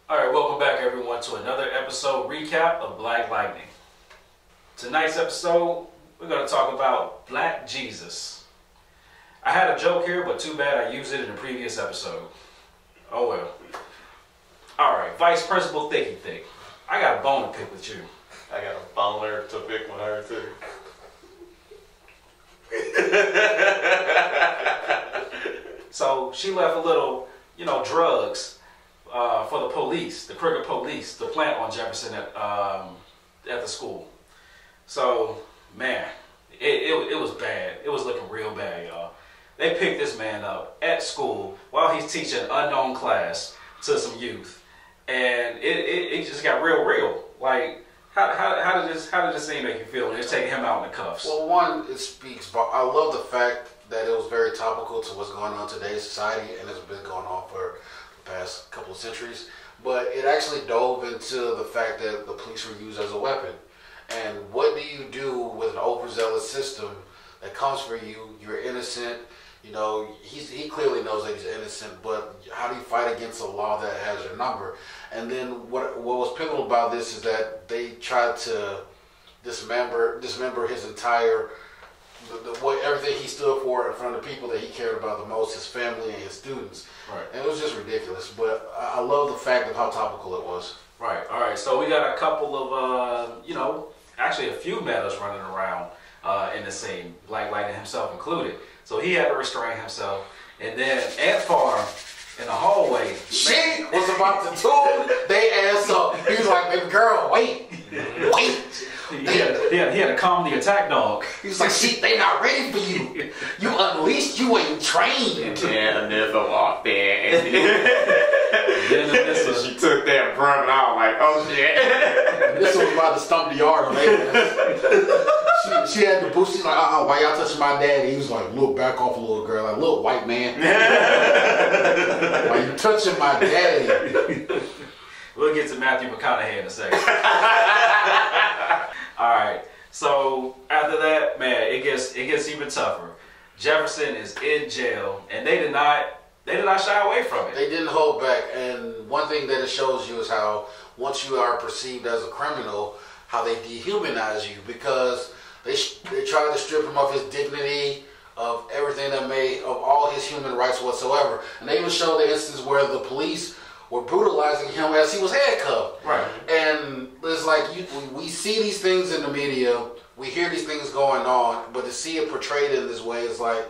Alright, welcome back everyone to another episode recap of Black Lightning. Tonight's episode, we're going to talk about Black Jesus. I had a joke here, but too bad I used it in the previous episode. Oh well. Alright, Vice Principal Thicky Thick. I got a bone to pick with you. I got a boner to pick with her too. So she left a little, drugs for the police, the crooked police, the plant on Jefferson at the school. So, man, it was bad. It was looking real bad, y'all. They picked this man up at school while he's teaching an unknown class to some youth, and it just got real. Like, how did this scene make you feel when they're taking him out in the cuffs? Well, one, it speaks. I love the fact that it was very topical to what's going on in today's society, and it's been going on for the past couple of centuries. But it actually dove into the fact that the police were used as a weapon. And what do you do with an overzealous system that comes for you? You're innocent. He clearly knows that he's innocent, but how do you fight against a law that has your number? And then what was pivotal about this is that they tried to dismember his entire everything he stood for in front of the people that he cared about the most, his family and his students. Right. And it was just ridiculous, but I love the fact of how topical it was. Right. All right. So we got a couple of, actually a few metas running around in the scene, Black Lightning himself included. So he had to restrain himself. And then Ant Farm in the hallway. She was about to tune they ass up. He was like, baby girl, wait. He had to calm the attack dog. He was like, shit, they not ready for you. You unleashed, you ain't trained. And then Anissa walked in. And she took that broom and I was like, oh shit. This was about to stump the yard on her. She had the boost. She's like, why y'all touching my daddy? He was like, look, back off a little girl. Like, look, white man. Why you touching my daddy? We'll get to Matthew McConaughey in a second. Alright, so after that, man, it gets even tougher. Jefferson is in jail, and they did not shy away from it. They didn't hold back, and one thing that it shows you is how once you are perceived as a criminal, how they dehumanize you, because they tried to strip him of his dignity, of everything of all his human rights whatsoever. And they even showed the instance where the police were brutalizing him as he was handcuffed. Right. And it's like we see these things in the media, we hear these things going on, but to see it portrayed in this way is like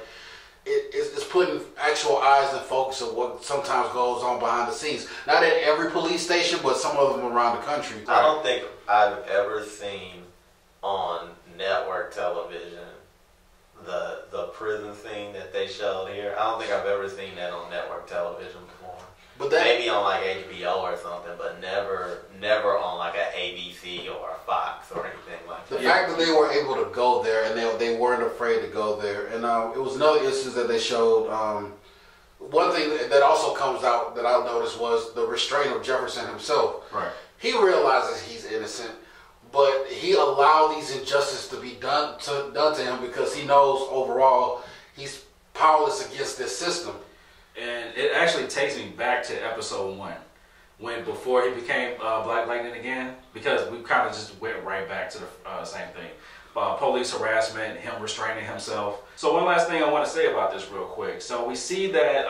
it's putting actual eyes and focus of what sometimes goes on behind the scenes. Not at every police station, but some of them around the country. I don't think I've ever seen on network television the prison scene that they showed here. I don't think I've ever seen that on network television before. But that, maybe on like HBO or something, but never on like a ABC or a Fox or anything like that. The fact that they were able to go there and they weren't afraid to go there, and it was another instance that they showed. One thing that also comes out that I noticed was the restraint of Jefferson himself. Right. He realizes he's innocent, but he allowed these injustices to be done to him because he knows overall he's powerless against this system. And it actually takes me back to episode 1, before he became Black Lightning again, because we kind of just went right back to the same thing. Police harassment, him restraining himself. So one last thing I want to say about this real quick. So we see that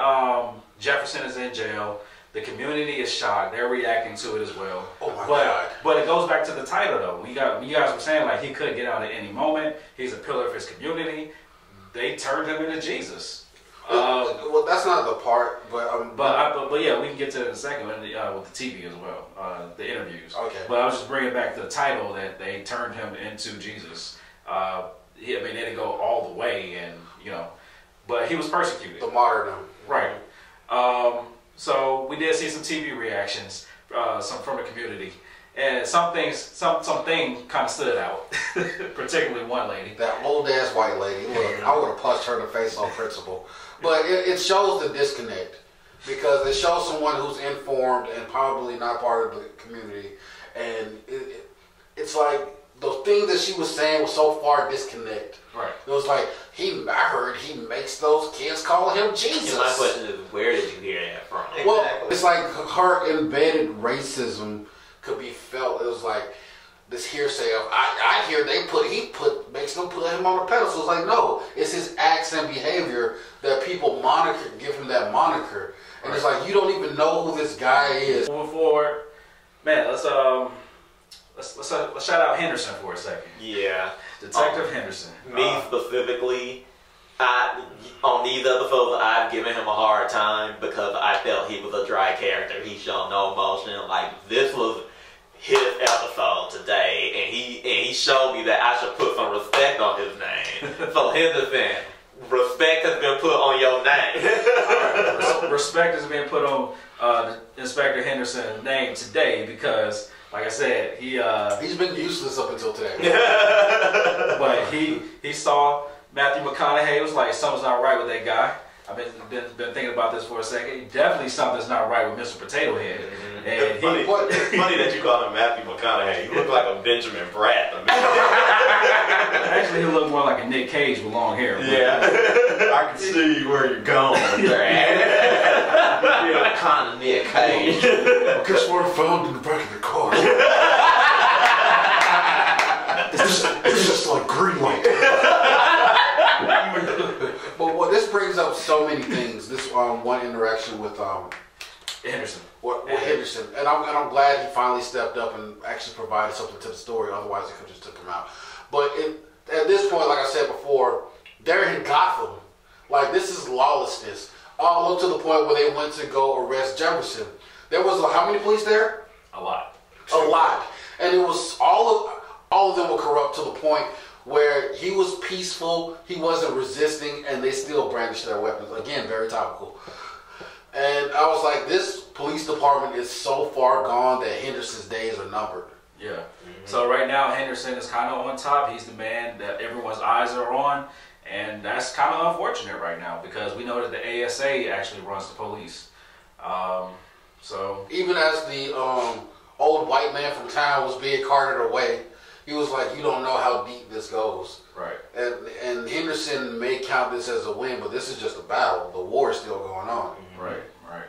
Jefferson is in jail. The community is shocked. They're reacting to it as well. Oh my God. But it goes back to the title though. You guys were saying like he could get out at any moment. He's a pillar of his community. They turned him into Jesus. Well, that's not the part, but yeah, we can get to it in a second with the TV as well, the interviews. Okay. But I was just bringing back to the title that they turned him into Jesus. They didn't go all the way, and but he was persecuted. The martyrdom. Right. So we did see some TV reactions, some from the community. And something kind of stood out, particularly one lady. That old ass white lady. Look, I would have punched her in the face on principle. But it shows the disconnect, because it shows someone who's informed and probably not part of the community, and it's like the thing that she was saying was so far disconnect. Right. It was like, I heard he makes those kids call him Jesus. And my question is, where did you hear that from? Well, it's like her embedded racism could be felt. It was like this hearsay of I hear makes them put him on a pedestal. It's like, no, it's his acts and behavior that people give him that moniker. And right. It's like, you don't even know who this guy is. Moving forward, man, let's shout out Henderson for a second. Yeah. Detective Henderson. Me specifically, on these episodes, I've given him a hard time because I felt he was a dry character. He showed no emotion. Like, this was his episode today, and he showed me that I should put some respect on his name. So Henderson, respect has been put on your name. All right. Respect has been put on Inspector Henderson's name today because, like I said, he's been useless up until today. But he saw Matthew McConaughey. Was like, something's not right with that guy. I've been thinking about this for a second. Definitely something's not right with Mr. Potato Head. Mm-hmm. And funny that you call him Matthew McConaughey. He looked like a Benjamin Bratt. Actually, he looked more like a Nick Cage with long hair. Yeah, I can see where you're going with that. You're kind of Nick Cage. Guess what I found in the back of the car? It's just like green light. But this brings up so many things. This one interaction with Henderson. Henderson, and I'm glad he finally stepped up and actually provided something to the story. Otherwise, they could just took him out. But at this point, like I said before, they're in Gotham. Like, this is lawlessness. All up to the point where they went to go arrest Jefferson. There was how many police there? A lot. A lot, and it was all of them were corrupt to the point where he was peaceful, he wasn't resisting, and they still brandished their weapons. Again, very topical. And I was like, this police department is so far gone that Henderson's days are numbered. Yeah. Mm-hmm. So right now, Henderson is kind of on top. He's the man that everyone's eyes are on. And that's kind of unfortunate right now because we know that the ASA actually runs the police. So even as the old white man from town was being carted away, he was like, you don't know how deep this goes. Right. And Henderson may count this as a win, but this is just a battle. The war is still going on. Right, right.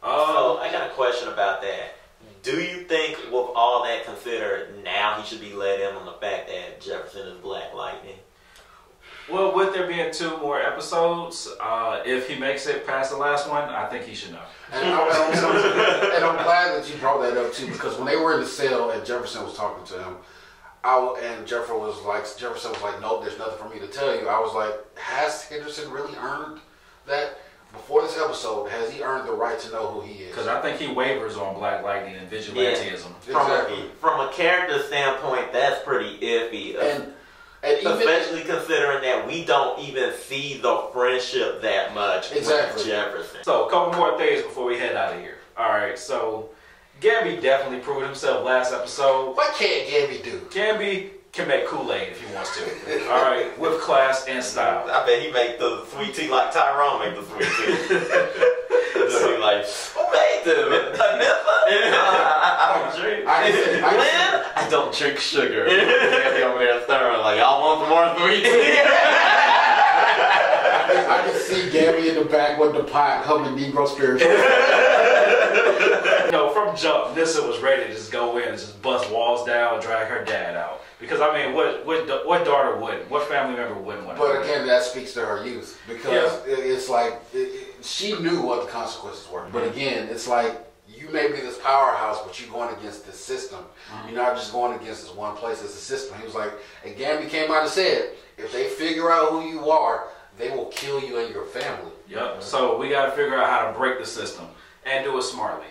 So I got a question about that. Do you think, with all that considered, now he should be let in on the fact that Jefferson is Black Lightning? Well, with there being 2 more episodes, if he makes it past the last one, I think he should know. And I'm glad that you brought that up too, because when they were in the cell and Jefferson was talking to him, Jefferson was like, nope, there's nothing for me to tell you. I was like, has Henderson really earned that? Before this episode, has he earned the right to know who he is? Because I think he wavers on Black Lightning and vigilantism. Yeah, from a character standpoint, that's pretty iffy. And especially considering that we don't even see the friendship that much with Jefferson. So a couple more things before we head out of here. Alright, so Gamby definitely proved himself last episode. What can't Gamby do? Gamby can make Kool-Aid if he wants to. Alright, with class and style. I bet he make the sweet tea like Tyrone make the sweet tea. Just be like, who made this? I don't drink. I don't drink sugar. Gamby over there stirring like, y'all want some more sweet tea? I can see Gamby in the back with the pot humming Negro spiritual. From jump, Nissa was ready to just go in and just bust walls down and drag her dad out. Because, I mean, what daughter wouldn't? What family member wouldn't want to? But again, that speaks to her youth. Because it's like, she knew what the consequences were. Mm-hmm. But again, it's like, you may be this powerhouse, but you're going against this system. Mm-hmm. You're not just going against this one place, it's a system. He was like, and Gamby came out and said, if they figure out who you are, they will kill you and your family. Yep. So we got to figure out how to break the system and do it smartly.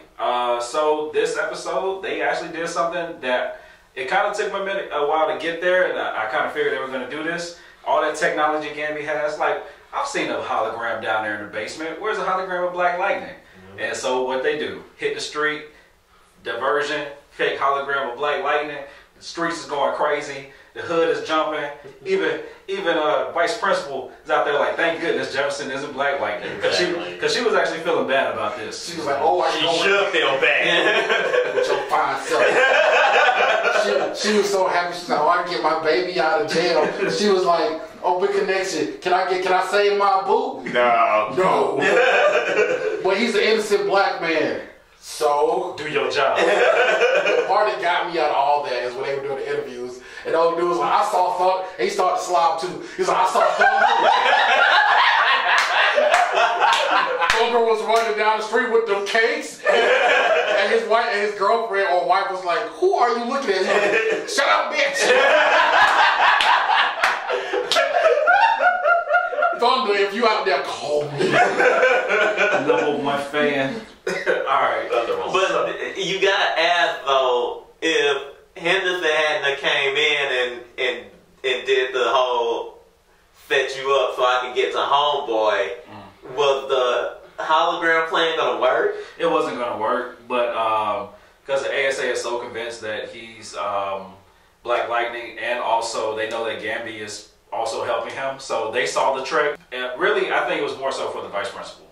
So this episode, they actually did something that it kind of took me a while to get there, and I kind of figured they were going to do this. All that technology Gamby has, like, I've seen a hologram down there in the basement. Where's the hologram of Black Lightning? Mm-hmm. And so what they do, hit the street, diversion, fake hologram of Black Lightning. The streets is going crazy. The hood is jumping. Even vice principal is out there like, thank goodness Jefferson isn't Black Lightning. Because she was actually feeling bad about this. She was like, oh, she should feel bad. With your fine self. she was so happy. She's like, oh, I can get my baby out of jail. She was like, open connection. Can I save my boo? No. But he's an innocent black man. So Do your job. the part that got me out of all that is when they were doing the interviews, and the old dude was like, I saw Thug, and he started to slob too. He's like, I saw Thug. Thugger was running down the street with them cakes, and his wife and his girlfriend or wife was like, who are you looking at? He's like, shut up, bitch. Thunder, if you out there, call me. Number one fan. Alright. But you gotta ask though, if Henderson hadn't came in and did the whole set you up so I can get to Homeboy, was the hologram plan gonna work? It wasn't gonna work, but because the ASA is so convinced that he's Black Lightning, and also they know that Gambi is also helping him, so they saw the trick. And really, I think it was more so for the vice principal.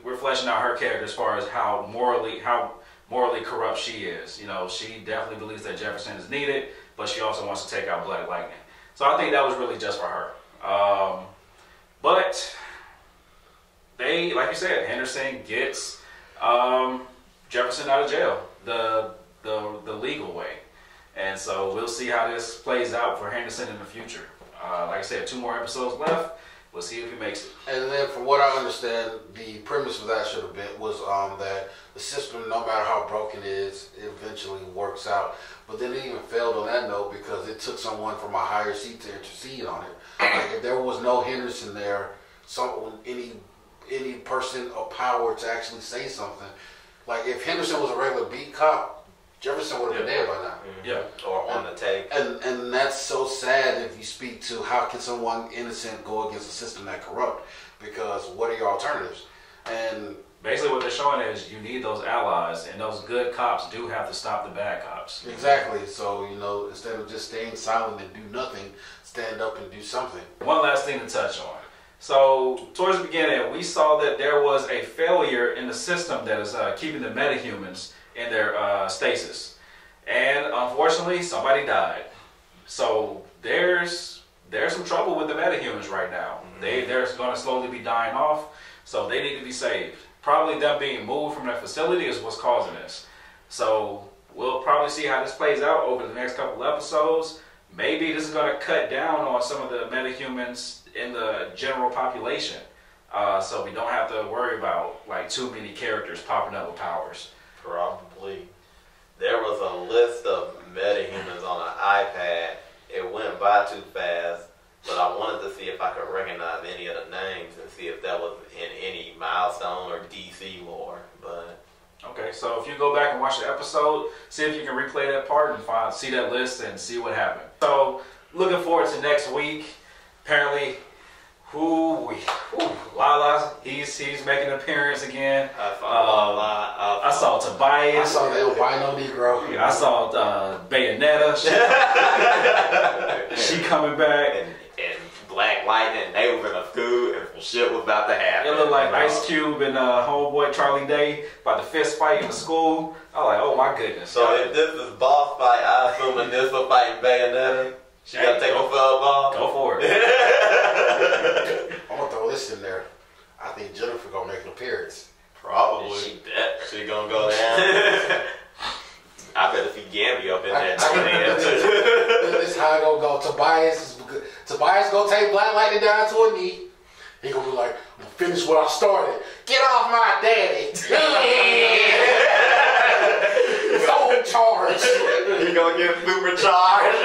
We're fleshing out her character as far as how morally corrupt she is. You know, she definitely believes that Jefferson is needed, but she also wants to take out Black Lightning. So I think that was really just for her. But they, like you said, Henderson gets Jefferson out of jail the legal way. And so we'll see how this plays out for Henderson in the future. Like I said, 2 more episodes left. We'll see if he makes it. And then from what I understand, the premise of that should have been was that the system, no matter how broken it is, it eventually works out. But then it even failed on that note because it took someone from a higher seat to intercede on it. Like if there was no Henderson there, any person of power to actually say something. Like if Henderson was a regular beat cop, Jefferson would have been dead by now. Yeah. Or on the take. And that's so sad if you speak to how can someone innocent go against a system that corrupt, because what are your alternatives? And basically what they're showing is you need those allies, and those good cops do have to stop the bad cops. exactly. So, you know, instead of just staying silent and do nothing, stand up and do something. One last thing to touch on. So towards the beginning, we saw that there was a failure in the system that is keeping the metahumans in their stasis, and unfortunately somebody died. So there's some trouble with the metahumans right now. They're going to slowly be dying off, so they need to be saved. Probably them being moved from their facility is what's causing this. So we'll probably see how this plays out over the next couple episodes. Maybe this is going to cut down on some of the metahumans in the general population, so we don't have to worry about like too many characters popping up with powers. Probably. There was a list of metahumans on an iPad. It went by too fast, but I wanted to see if I could recognize any of the names and see if that was in any milestone or DC lore. But Okay, so if you go back and watch the episode, see if you can replay that part and see that list and see what happened. So looking forward to next week. Apparently, Lala, he's making an appearance again. I saw Tobias. I saw the albino Negro. I saw Bayonetta. She coming back. and Black Lightning, they was in a school and some shit was about to happen. It looked like Ice Cube and homeboy Charlie Day about to fist fight in the school. I was like, oh my goodness. so if this is boss fight, I assume in this for fighting Bayonetta. She gotta take a football. Go for it. I'm gonna throw this in there. I think Jennifer gonna make an appearance. Probably. She gonna go down. I better see Gambi up in there. This is how it gonna go. Tobias gonna take Black Lightning down to a knee. He gonna be like, I'm gonna finish what I started. Get off my daddy. So in charge. He gonna get supercharged.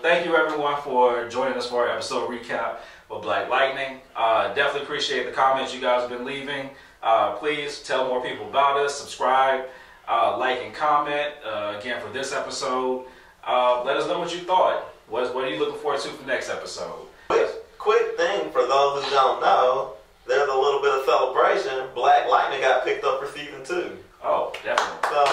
Thank you everyone for joining us for our episode recap of Black Lightning. Definitely appreciate the comments you guys have been leaving. Please tell more people about us, subscribe, like and comment. Again, for this episode, let us know what you thought. What are you looking forward to for the next episode? Quick thing for those who don't know, there's a little bit of celebration. Black Lightning got picked up for season 2. Oh, definitely. So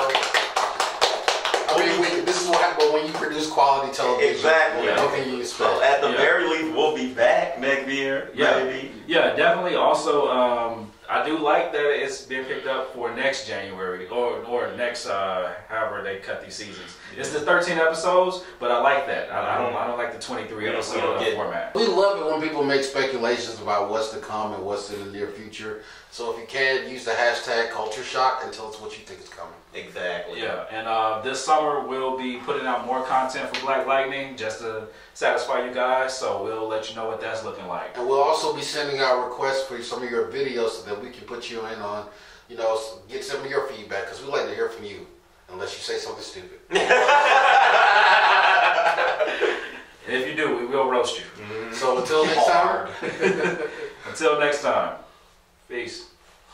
I mean, this is what happens when you produce quality television. Exactly. What can you expect? So at the very least, we'll be back next year. Yeah. Maybe. Yeah, definitely. Also, I I do like that it's being picked up for next January or next however they cut these seasons. It's the 13 episodes, but I like that. I don't like the 23 episode format. We love it when people make speculations about what's to come and what's in the near future. So if you can, use the hashtag Culture Shock and tell us what you think is coming. Exactly. Yeah, and this summer we'll be putting out more content for Black Lightning just to satisfy you guys. So we'll let you know what that's looking like. And we'll also be sending out requests for some of your videos so that we can put you in on, you know, get some of your feedback because we like to hear from you, unless you say something stupid. And if you do, we will roast you. So until next time. Until next time. Peace.